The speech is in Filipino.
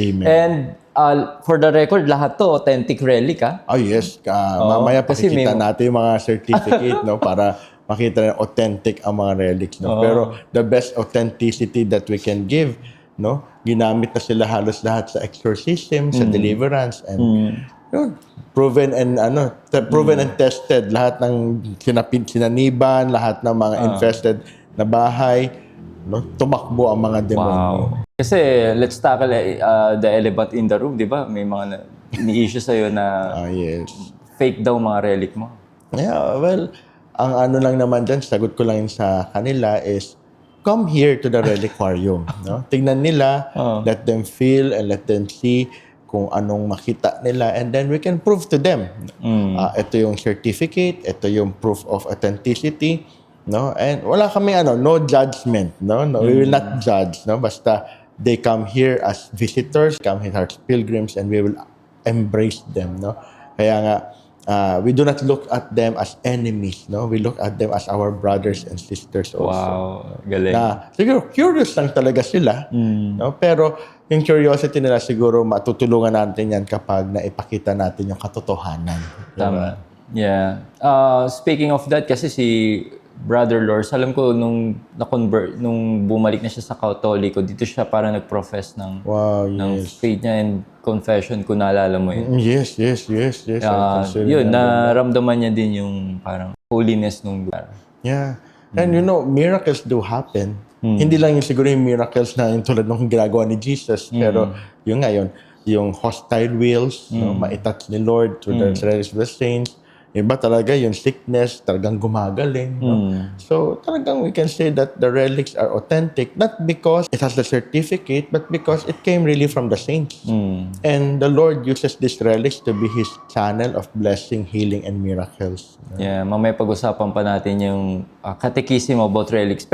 Amen. And for the record, lahat to authentic relic, ha? Oh yes, mamaya kasi pakikita may- natin yung mga certificate, no, para makita na authentic ang mga relics, no. Pero the best authenticity that we can give, no, ginamit na sila halos lahat sa exorcism, sa deliverance, and yun, proven and tested lahat ng sinaniban, lahat ng mga infested na bahay, no, tumakbo ang mga demonyo. Wow. Kasi let's tackle the elephant in the room, di ba? May mga ni-issue sa'yo na Yes. fake daw mga relic mo. Yeah, well, ang ano lang naman dyan, sagot ko lang sa kanila is, come here to the reliquarium. No? Tingnan nila, let them feel and let them see kung anong makita nila, and then we can prove to them. Ito yung certificate, ito yung proof of authenticity, no? And wala kami no judgment, no? We will not judge, no? Basta they come here as visitors, come here as pilgrims, and we will embrace them, no? Kaya nga, we do not look at them as enemies, no? We look at them as our brothers and sisters also. Wow, galing. Na siguro curious lang talaga sila, no? Pero yung curiosity nila siguro matutulungan natin yan kapag naipakita natin yung katotohanan. Tama. Yeah. Speaking of that, kasi si Brother Lors, alam ko nung bumalik na siya sa Katoliko, dito siya para nag-profess ng Wow, ng yes. faith niya and confession, kung naalala mo yun. Yes. I consider Yun, that. naramdaman niya din yung parang holiness nung lugar. Yeah. And miracles do happen. Hindi lang yung siguro yung miracles na yung tulad ng ginagawa ni Jesus, pero yung ngayon, yung hostile wills, no, ma-touch ni Lord through the service of the saints. Iba talaga yung sickness, talagang gumagaling. No? So talagang we can say that the relics are authentic, not because it has the certificate, but because it came really from the saints. And the Lord uses these relics to be His channel of blessing, healing, and miracles. Yeah, mamaya pag-usapan pa natin yung catechism about relics.